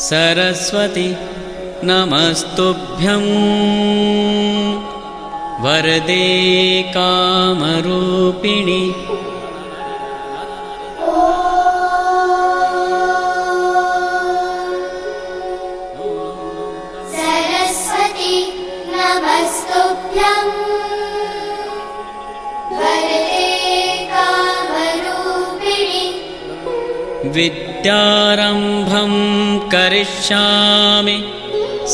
सरस्वती नमस्तुभ्यं वरदे कामरूपिणि सरस्वती नमस्तुभ्यं वरदे कामरूपिणि विद्यारम्भं करिष्यामि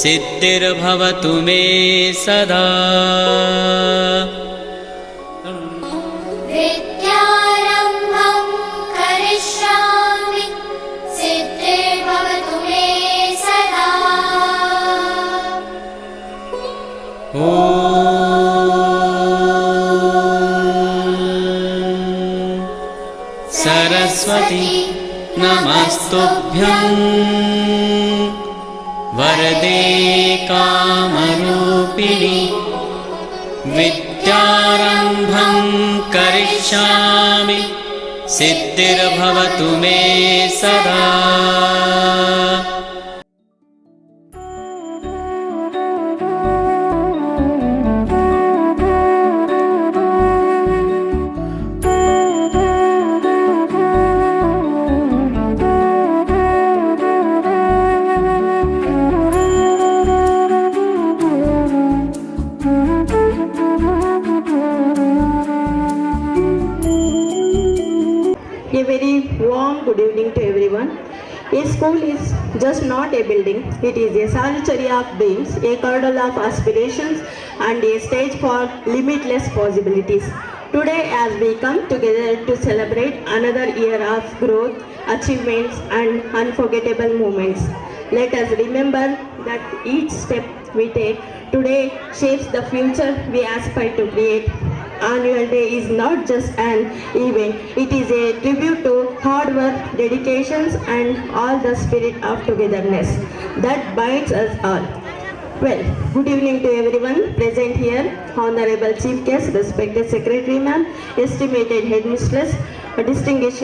सिद्धिर्भवतु मे सदा। विद्यारम्भं करिष्यामि सिद्धिर्भवतु मे सदा। सरस्वती नमस्तुभ्यं वरदे कामरूपिणि विद्यारम्भं करिष्यामि सिद्धिर्भवतु मे सदा। A very warm good evening to everyone. A school is just not a building. It is a sanctuary of dreams, a cradle of aspirations, and a stage for limitless possibilities. Today, as we come together to celebrate another year of growth, achievements, and unforgettable moments, let us remember that each step we take today shapes the future we aspire to create. Annual Day is not just an event, it is a tribute to hard work, dedications, and all the spirit of togetherness that binds us all. Well, good evening to everyone present here, Honorable Chief Guest, respected Secretary Ma'am, estimated Headmistress, distinguished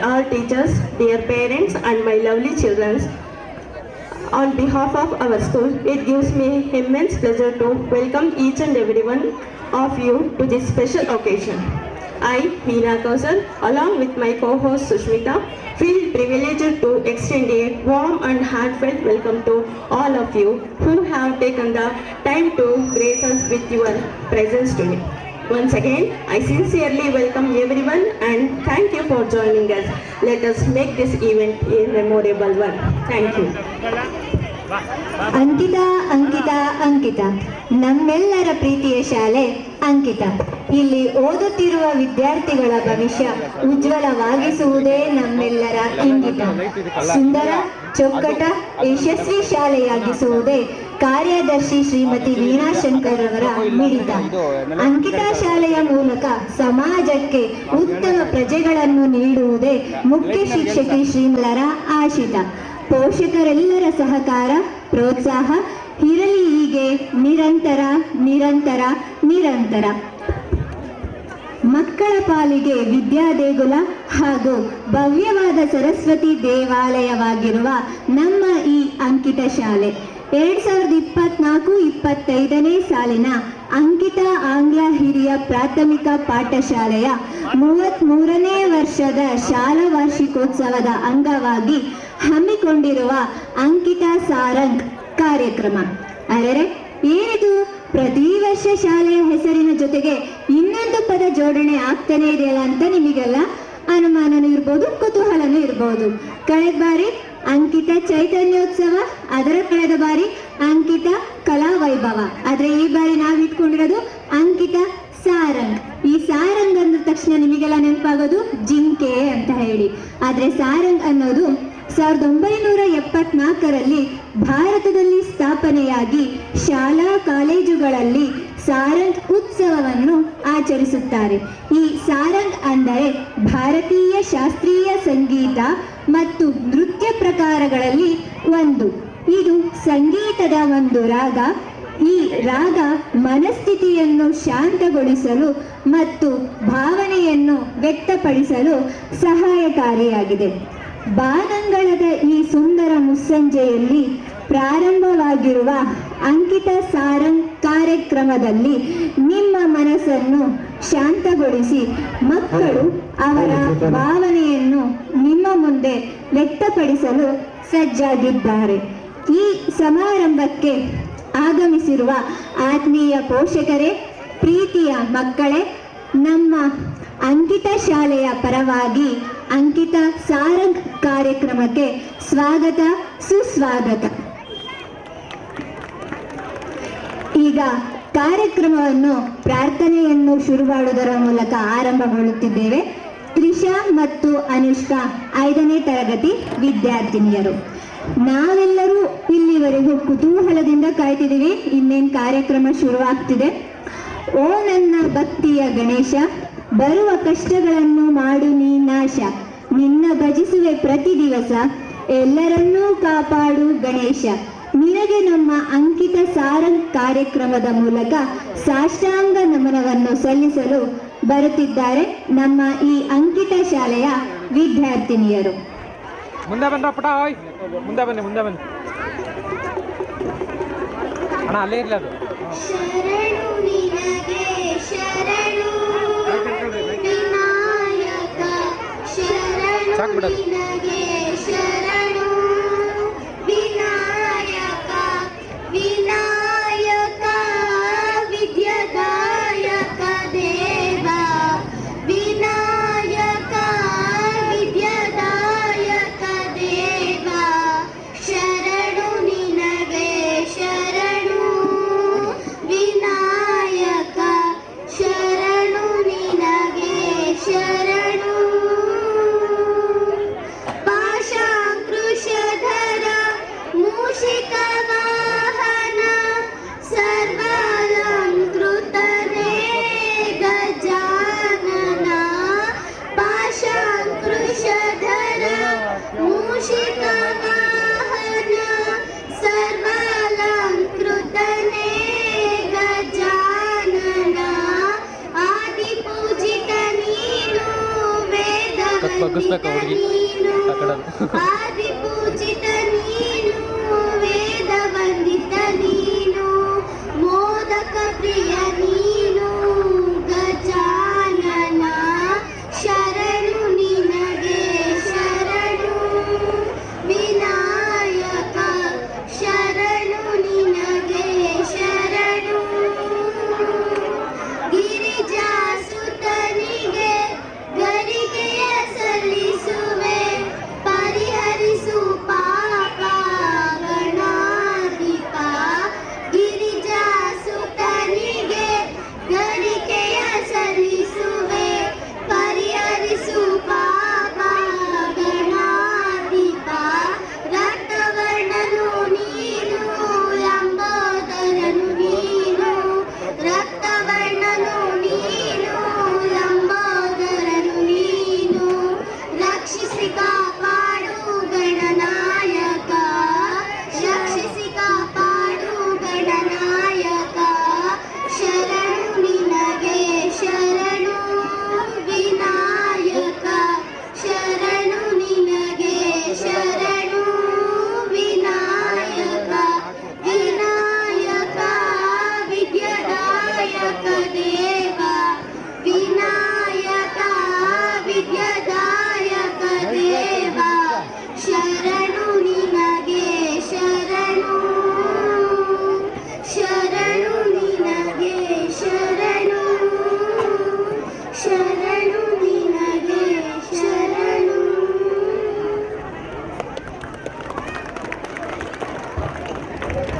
all teachers, dear parents, and my lovely children. On behalf of our school, it gives me immense pleasure to welcome each and every one of you to this special occasion. I, Meena Kausar, along with my co-host Sushmita, feel privileged to extend a warm and heartfelt welcome to all of you who have taken the time to grace us with your presence today. Once again, I sincerely welcome everyone and thank you for joining us. Let us make this event a memorable one. Thank you. ಅಂಕಿತ ಅಂಕಿತ ಅಂಕಿತ ನಮ್ಮೆಲ್ಲರ ಪ್ರೀತಿಯ ಶಾಲೆ ಅಂಕಿತ. ಇಲ್ಲಿ ಓದುತ್ತಿರುವ ವಿದ್ಯಾರ್ಥಿಗಳ ಭವಿಷ್ಯ ಉಜ್ವಲವಾಗಿಸುವುದೇ ನಮ್ಮೆಲ್ಲರ ಇಂಗಿತ. ಸುಂದರ ಚೊಕ್ಕಟ ಯಶಸ್ವಿ ಶಾಲೆಯಾಗಿಸುವುದೇ ಕಾರ್ಯದರ್ಶಿ ಶ್ರೀಮತಿ ವೀಣಾ ಶಂಕರ್ ಅವರ ಮಿಡಿತ. ಅಂಕಿತ ಶಾಲೆಯ ಮೂಲಕ ಸಮಾಜಕ್ಕೆ ಉತ್ತಮ ಪ್ರಜೆಗಳನ್ನು ನೀಡುವುದೇ ಮುಖ್ಯ ಶಿಕ್ಷಕಿ ಶ್ರೀಮಲರ ಆಶಿತ. ಪೋಷಕರೆಲ್ಲರ ಸಹಕಾರ ಪ್ರೋತ್ಸಾಹ ಇರಲಿ ಹೀಗೆ ನಿರಂತರ ನಿರಂತರ ನಿರಂತರ. ಮಕ್ಕಳ ಪಾಲಿಗೆ ವಿದ್ಯಾದೇಗುಲ ಹಾಗೂ ಭವ್ಯವಾದ ಸರಸ್ವತಿ ದೇವಾಲಯವಾಗಿರುವ ನಮ್ಮ ಈ ಅಂಕಿತ ಶಾಲೆ 2024-25ನೇ ಸಾಲಿನ ಅಂಕಿತ ಆಂಗ್ಲ ಹಿರಿಯ ಪ್ರಾಥಮಿಕ ಪಾಠಶಾಲೆಯ 33ನೇ ವರ್ಷದ ಶಾಲಾ ವಾರ್ಷಿಕೋತ್ಸವದ ಅಂಗವಾಗಿ ಹಮ್ಮಿಕೊಂಡಿರುವ ಅಂಕಿತ ಸಾರಂಗ್ ಕಾರ್ಯಕ್ರಮ. ಅರೆ ಏನಿದು, ಪ್ರತಿ ವರ್ಷ ಶಾಲೆಯ ಹೆಸರಿನ ಜೊತೆಗೆ ಇನ್ನೊಂದು ಪದ ಜೋಡಣೆ ಆಗ್ತಾನೆ ಇದೆಯಲ್ಲ ಅಂತ ನಿಮಗೆಲ್ಲ ಅನುಮಾನನೂ ಇರ್ಬೋದು, ಕುತೂಹಲನೂ ಇರ್ಬೋದು. ಕಳೆದ ಬಾರಿ ಅಂಕಿತ ಚೈತನ್ಯೋತ್ಸವ, ಅದರ ಕಳೆದ ಬಾರಿ ಅಂಕಿತ ಕಲಾ ವೈಭವ, ಆದ್ರೆ ಈ ಬಾರಿ ನಾವು ಇಟ್ಕೊಂಡಿರೋದು ಅಂಕಿತ ಸಾರಂಗ್. ಈ ಸಾರಂಗ್ ಅಂದ ತಕ್ಷಣ ನಿಮಗೆಲ್ಲ ನೆನಪಾಗೋದು ಜಿಂಕೆ ಅಂತ ಹೇಳಿ. ಆದ್ರೆ ಸಾರಂಗ್ ಅನ್ನೋದು 1974ರಲ್ಲಿ ಭಾರತದಲ್ಲಿ ಸ್ಥಾಪನೆಯಾಗಿ ಶಾಲಾ ಕಾಲೇಜುಗಳಲ್ಲಿ ಸಾರಂಗ್ ಉತ್ಸವವನ್ನು ಆಚರಿಸುತ್ತಾರೆ. ಈ ಸಾರಂಗ್ ಅಂದರೆ ಭಾರತೀಯ ಶಾಸ್ತ್ರೀಯ ಸಂಗೀತ ಮತ್ತು ನೃತ್ಯ ಪ್ರಕಾರಗಳಲ್ಲಿ ಒಂದು. ಇದು ಸಂಗೀತದ ಒಂದು ರಾಗ. ಈ ರಾಗ ಮನಸ್ಥಿತಿಯನ್ನು ಶಾಂತಗೊಳಿಸಲು ಮತ್ತು ಭಾವನೆಯನ್ನು ವ್ಯಕ್ತಪಡಿಸಲು ಸಹಾಯಕಾರಿಯಾಗಿದೆ. ಬಾನಂಗಳದ ಈ ಸುಂದರ ಮುಸ್ಸಂಜೆಯಲ್ಲಿ ಪ್ರಾರಂಭವಾಗಿರುವ ಅಂಕಿತ ಸಾರಂಗ್ ಕಾರ್ಯಕ್ರಮದಲ್ಲಿ ನಿಮ್ಮ ಮನಸ್ಸನ್ನು ಶಾಂತಗೊಳಿಸಿ ಮಕ್ಕಳು ಅವರ ಭಾವನೆಯನ್ನು ನಿಮ್ಮ ಮುಂದೆ ವ್ಯಕ್ತಪಡಿಸಲು ಸಜ್ಜಾಗಿದ್ದಾರೆ. ಈ ಸಮಾರಂಭಕ್ಕೆ ಆಗಮಿಸಿರುವ ಆತ್ಮೀಯ ಪೋಷಕರೇ, ಪ್ರೀತಿಯ ಮಕ್ಕಳೇ, ನಮ್ಮ ಅಂಕಿತ ಶಾಲೆಯ ಪರವಾಗಿ ಅಂಕಿತ ಸಾರಂಗ್ ಕಾರ್ಯಕ್ರಮಕ್ಕೆ ಸ್ವಾಗತ, ಸುಸ್ವಾಗತ. ಈಗ ಕಾರ್ಯಕ್ರಮವನ್ನು ಪ್ರಾರ್ಥನೆಯನ್ನು ಶುರು ಮಾಡುವುದರ ಮೂಲಕ ಆರಂಭಗೊಳ್ಳುತ್ತಿದ್ದೇವೆ. ತ್ರಿಷಾ ಮತ್ತು ಅನುಷ್ಕಾ 5ನೇ ತರಗತಿ ವಿದ್ಯಾರ್ಥಿನಿಯರು. ನಾವೆಲ್ಲರೂ ಇಲ್ಲಿವರೆಗೂ ಕುತೂಹಲದಿಂದ ಕಾಯ್ತಿದ್ದೀವಿ, ಇನ್ನೇನು ಕಾರ್ಯಕ್ರಮ ಶುರುವಾಗ್ತಿದೆ. ಓ ನನ್ನ ಭಕ್ತಿಯ ಗಣೇಶ, ಬರುವ ಕಷ್ಟಗಳನ್ನು ಮಾಡು ನೀ ನಾಶ, ನಿನ್ನ ಭಜಿಸುವೆ ಪ್ರತಿ ದಿವಸ, ಎಲ್ಲರನ್ನೂ ಕಾಪಾಡು ಗಣೇಶ. ನಿನಗೆ ನಮ್ಮ ಅಂಕಿತ ಸಾರಂಗ್ ಕಾರ್ಯಕ್ರಮದ ಮೂಲಕ ಸಾಷ್ಟಾಂಗ ನಮನವನ್ನು ಸಲ್ಲಿಸಲು ಬರುತ್ತಿದ್ದಾರೆ ನಮ್ಮ ಈ ಅಂಕಿತ ಶಾಲೆಯ ವಿದ್ಯಾರ್ಥಿನಿಯರು. ಮುಂದೆ ಬನ್ನಿ ಪುಟ, ಮುಂದೆ ಬನ್ನಿ ಅಣ್ಣ, ಅಲ್ಲೇ ಇರಲಿ ಅದು. ಶರಣು ನಿನಗೆ ಶರಣು ವಿನಾಯಕ, ಶರಣು ನಿನಗೆ ಶರಣು ವಿನಾಯಕ, ವಿನಾಯಕ ವಿದ್ಯಾದಾಯಕ ದೇವ, ವಿನಾಯಕ ವಿದ್ಯಾದಾಯಕ ದೇವ, ಶರಣು ನಿನಗೆ ಶರಣು ವಿನಾಯಕ, ಶರಣು ನಿನಗೆ ಶರಣು. ಪಾಶಾಂಕುಶಧರ ಮೂಷಿಕ ವಾಹನ, ಸರ್ವಾಲಂಕೃತನೇ ಗಜಾನನ, ಪಾಶಾಂಕುಶಧರ ಮೂಷಿಕ ವಾಹನ, ಸರ್ವಾಲಂಕೃತನೇ ಗಜಾನನ, ಆದಿಪೂಜಿತ ನೀನು, ವೇದವಂದಿತ ನೀನು, ಆದಿ